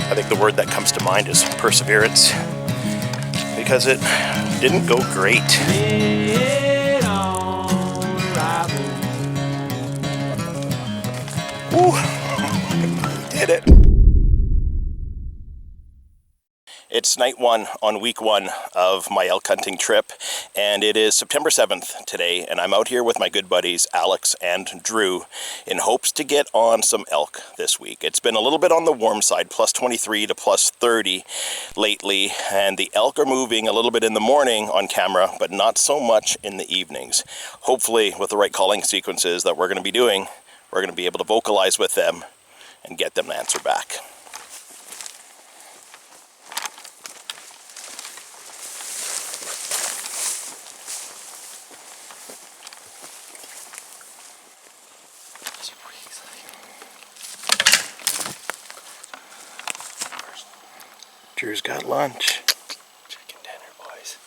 I think the word that comes to mind is perseverance, because it didn't go great. Woo, we did it. It's night one on week one of my elk hunting trip, and it is September 7th today, and I'm out here with my good buddies Alex and Drew in hopes to get on some elk this week. It's been a little bit on the warm side, plus 23 to plus 30 lately, and the elk are moving a little bit in the morning on camera, but not so much in the evenings. Hopefully, with the right calling sequences that we're going to be doing, we're going to be able to vocalize with them and get them to answer back. Drew's got lunch. Chicken dinner, boys.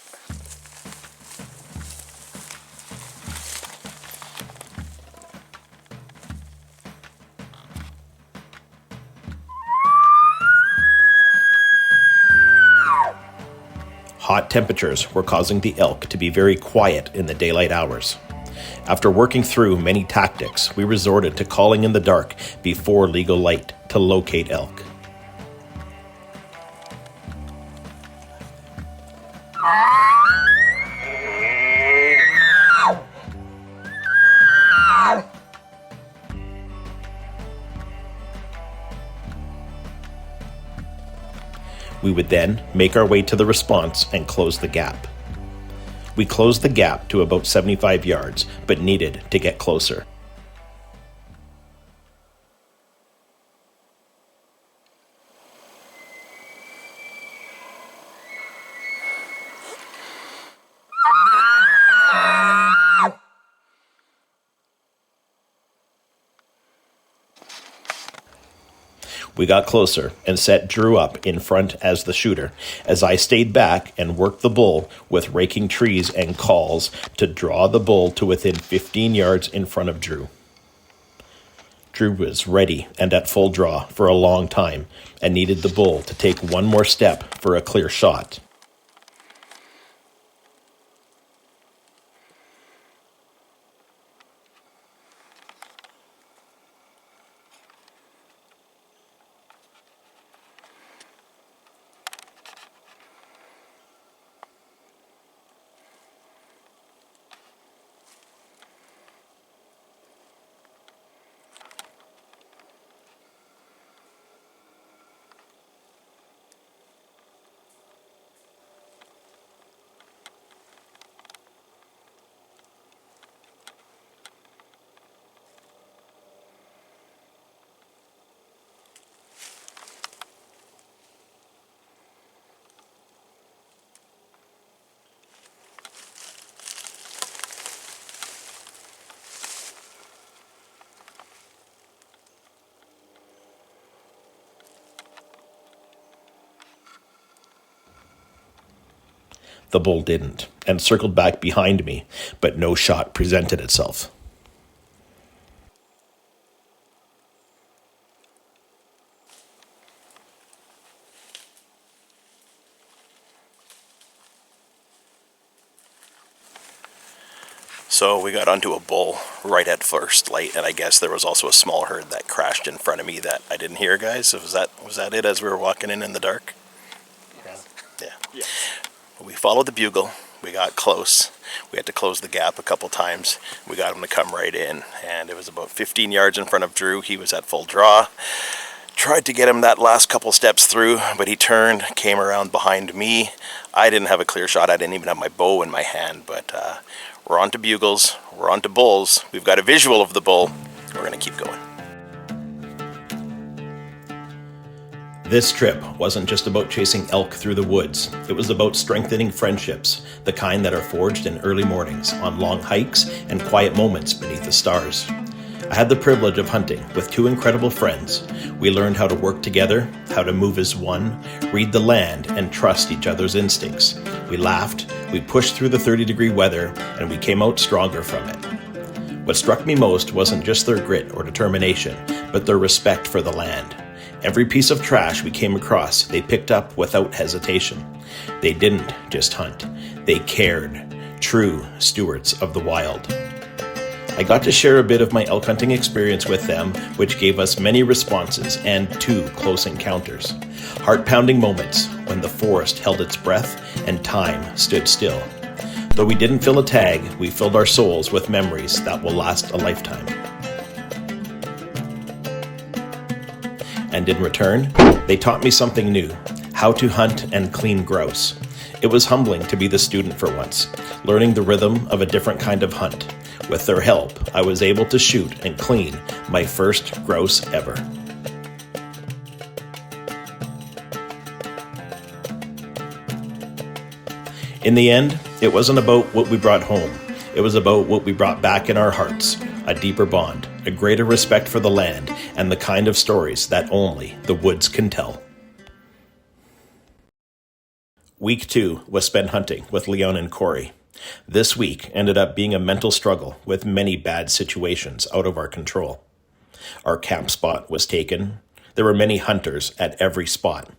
Hot temperatures were causing the elk to be very quiet in the daylight hours. After working through many tactics, we resorted to calling in the dark before legal light to locate elk. We would then make our way to the response and close the gap. We closed the gap to about 75 yards, but needed to get closer. We got closer and set Drew up in front as the shooter, as I stayed back and worked the bull with raking trees and calls to draw the bull to within 15 yards in front of Drew. Drew was ready and at full draw for a long time and needed the bull to take one more step for a clear shot. The bull didn't, and circled back behind me, but no shot presented itself. So we got onto a bull right at first light, and I guess there was also a small herd that crashed in front of me that I didn't hear, guys. So was that it as we were walking in the dark? Yeah. We followed the bugle, we got close, we had to close the gap a couple times, we got him to come right in, and it was about 15 yards in front of Drew. He was at full draw. Tried to get him that last couple steps through, but he turned, came around behind me. I didn't have a clear shot, I didn't even have my bow in my hand, but we're on to bugles, we're on to bulls, we've got a visual of the bull, we're going to keep going. This trip wasn't just about chasing elk through the woods. It was about strengthening friendships, the kind that are forged in early mornings, on long hikes, and quiet moments beneath the stars. I had the privilege of hunting with two incredible friends. We learned how to work together, how to move as one, read the land, and trust each other's instincts. We laughed, we pushed through the 30-degree weather, and we came out stronger from it. What struck me most wasn't just their grit or determination, but their respect for the land. Every piece of trash we came across, they picked up without hesitation. They didn't just hunt, they cared. True stewards of the wild. I got to share a bit of my elk hunting experience with them, which gave us many responses and 2 close encounters. Heart-pounding moments when the forest held its breath and time stood still. Though we didn't fill a tag, we filled our souls with memories that will last a lifetime. And in return, they taught me something new, how to hunt and clean grouse. It was humbling to be the student for once, learning the rhythm of a different kind of hunt. With their help, I was able to shoot and clean my first grouse ever. In the end, it wasn't about what we brought home. It was about what we brought back in our hearts, a deeper bond, a greater respect for the land, and the kind of stories that only the woods can tell. Week 2 was spent hunting with Leon and Corey. This week ended up being a mental struggle with many bad situations out of our control. Our camp spot was taken. There were many hunters at every spot.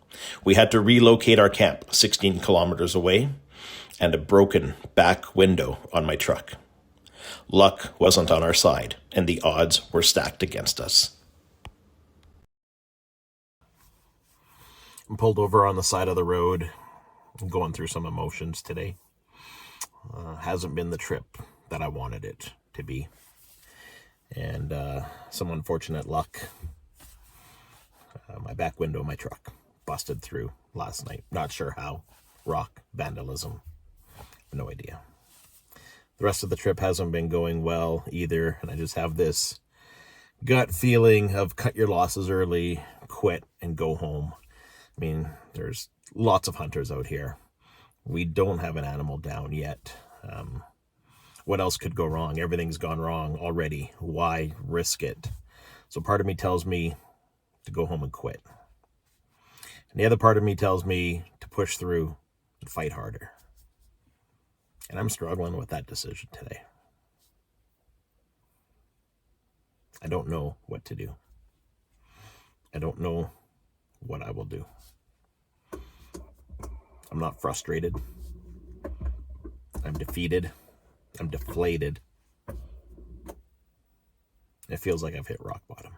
We had to relocate our camp 16 kilometers away, and a broken back window on my truck. Luck wasn't on our side, and the odds were stacked against us. I'm pulled over on the side of the road. I'm going through some emotions today. Hasn't been the trip that I wanted it to be. And some unfortunate luck. My back window of my truck busted through last night. Not sure how. Rock, vandalism. No idea. The rest of the trip hasn't been going well either. And I just have this gut feeling of cut your losses early, quit, and go home. I mean, there's lots of hunters out here. We don't have an animal down yet. What else could go wrong? Everything's gone wrong already. Why risk it? So part of me tells me to go home and quit. And the other part of me tells me to push through and fight harder. And I'm struggling with that decision today. I don't know what to do. I don't know what I will do. I'm not frustrated. I'm defeated. I'm deflated. It feels like I've hit rock bottom.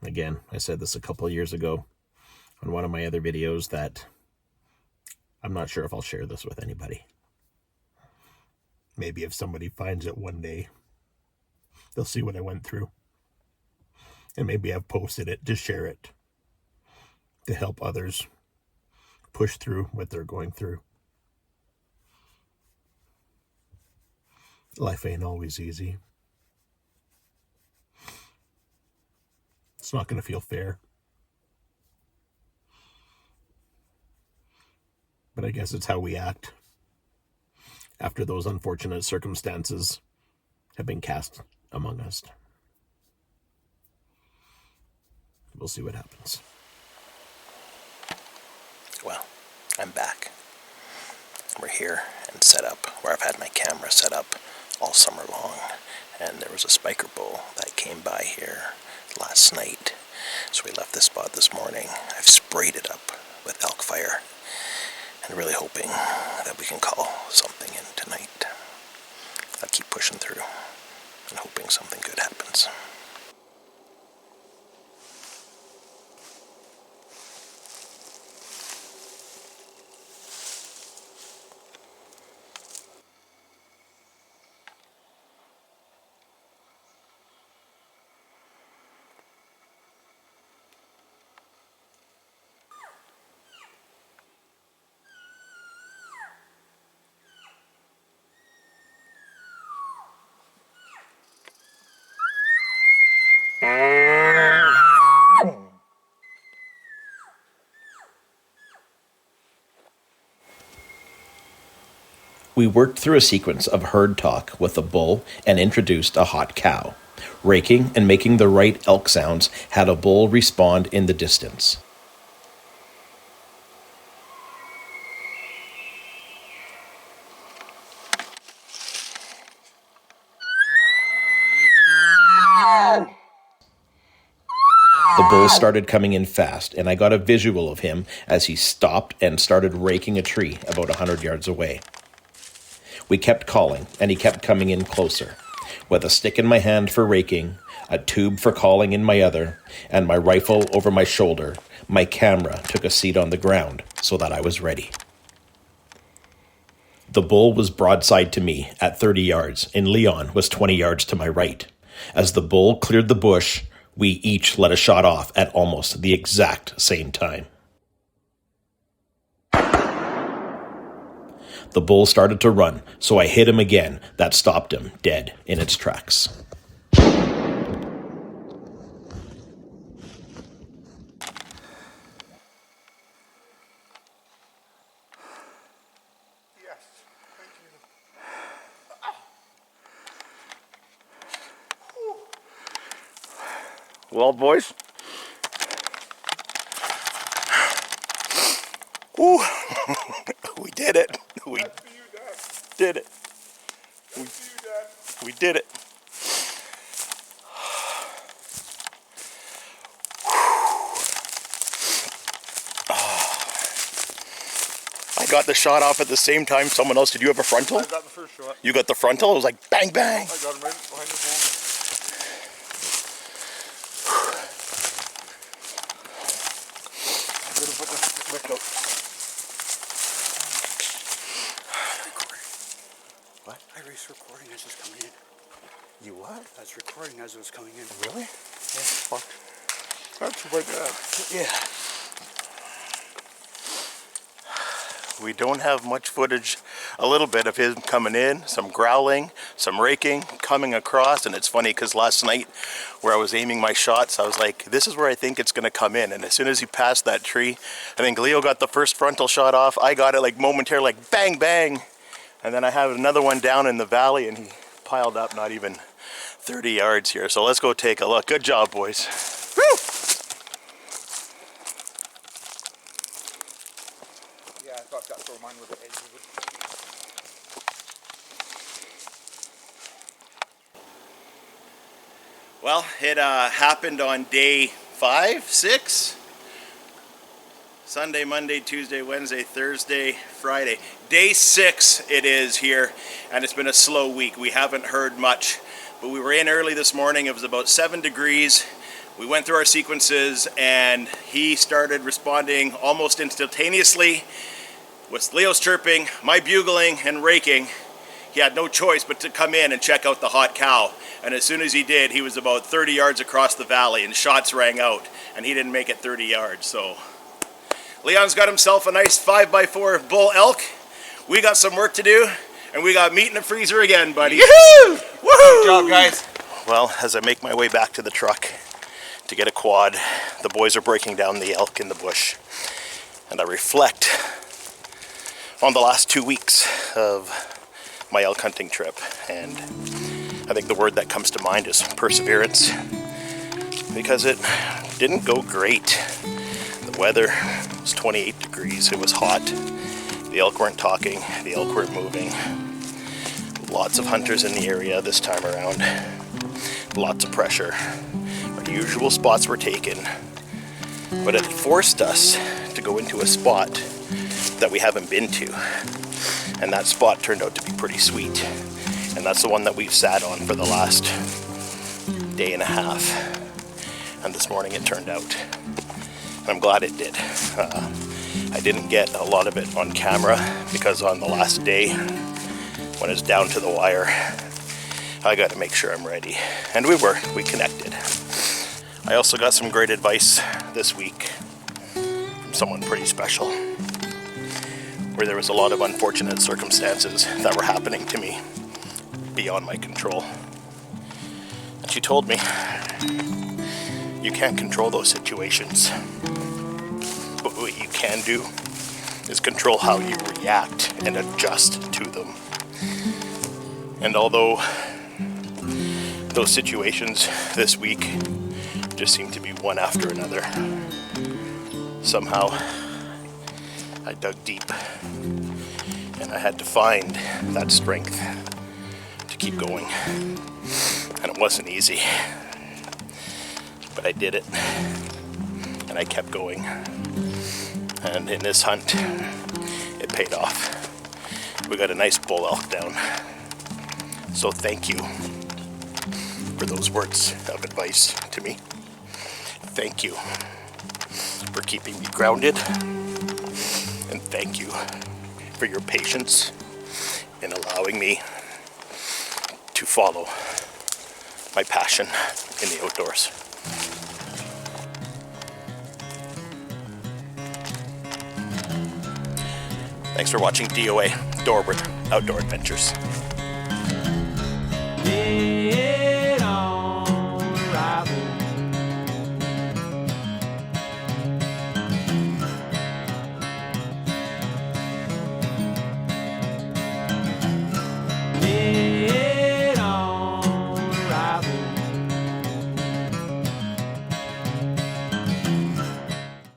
Again, I said this a couple of years ago on one of my other videos that I'm not sure if I'll share this with anybody. Maybe if somebody finds it one day, they'll see what I went through. And maybe I've posted it to share it, to help others push through what they're going through. Life ain't always easy. It's not going to feel fair. But I guess it's how we act after those unfortunate circumstances have been cast among us. We'll see what happens. Well, I'm back. We're here and set up where I've had my camera set up all summer long. And there was a spiker bull that came by here last night. So we left this spot this morning. I've sprayed it up with elk fire and really hoping that we can call something in tonight. I'll keep pushing through and hoping something good happens. We worked through a sequence of herd talk with a bull and introduced a hot cow. Raking and making the right elk sounds had a bull respond in the distance. The bull started coming in fast, and I got a visual of him as he stopped and started raking a tree about 100 yards away. We kept calling, and he kept coming in closer, with a stick in my hand for raking, a tube for calling in my other, and my rifle over my shoulder. My camera took a seat on the ground so that I was ready. The bull was broadside to me at 30 yards, and Leon was 20 yards to my right. As the bull cleared the bush, we each let a shot off at almost the exact same time. The bull started to run, so I hit him again. That stopped him dead in its tracks. Well, boys. Ooh. We did it. We did it. We did it. I got the shot off at the same time someone else. Did you have a frontal? I got the first shot. You got the frontal? It was like bang, bang. I got him right behind the phone. I'm gonna put the wick out. What? I was recording as it was coming in. You what? I was recording as it was coming in. Really? Yeah. Fuck. That's my dad. Yeah. We don't have much footage, a little bit of him coming in, some growling, some raking, coming across, and it's funny because last night where I was aiming my shots, I was like, this is where I think it's going to come in, and as soon as he passed that tree, I think Leo got the first frontal shot off, I got it like momentarily, like bang, bang, and then I have another one down in the valley, and he piled up not even 30 yards here, so let's go take a look. Good job, boys. Woo! Yeah, I thought that for mine with the edge of it. Well, it happened on day 5, 6. Sunday, Monday, Tuesday, Wednesday, Thursday, Friday. Day 6 it is here, and it's been a slow week. We haven't heard much, but we were in early this morning. It was about 7 degrees. We went through our sequences, and he started responding almost instantaneously with Leo's chirping, my bugling, and raking. He had no choice but to come in and check out the hot cow. And as soon as he did, he was about 30 yards across the valley, and shots rang out, and he didn't make it 30 yards. So Leon's got himself a nice 5x4 bull elk. We got some work to do, and we got meat in the freezer again, buddy. Yoo-hoo! Woohoo! Good job, guys. Well, as I make my way back to the truck to get a quad, the boys are breaking down the elk in the bush, and I reflect on the last 2 weeks of my elk hunting trip, and I think the word that comes to mind is perseverance, because it didn't go great. The weather was 28 degrees, it was hot, the elk weren't talking, the elk weren't moving, lots of hunters in the area this time around, lots of pressure. Our usual spots were taken, but it forced us to go into a spot that we haven't been to, and that spot turned out to be pretty sweet, and that's the one that we've sat on for the last day and a half, and this morning it turned out. I'm glad it did. I didn't get a lot of it on camera because on the last day when it's down to the wire, I got to make sure I'm ready, and we connected. I also got some great advice this week from someone pretty special, where there was a lot of unfortunate circumstances that were happening to me beyond my control. And she told me, you can't control those situations, but what you can do is control how you react and adjust to them. And although those situations this week just seem to be one after another, somehow I dug deep, and I had to find that strength to keep going, and it wasn't easy, but But I did it, and I kept going. And in this hunt, it paid off. We got a nice bull elk down. So thank you for those words of advice to me. Thank you for keeping me grounded. And thank you for your patience in allowing me to follow my passion in the outdoors. Thanks for watching DOA, Dorward Outdoor Adventures.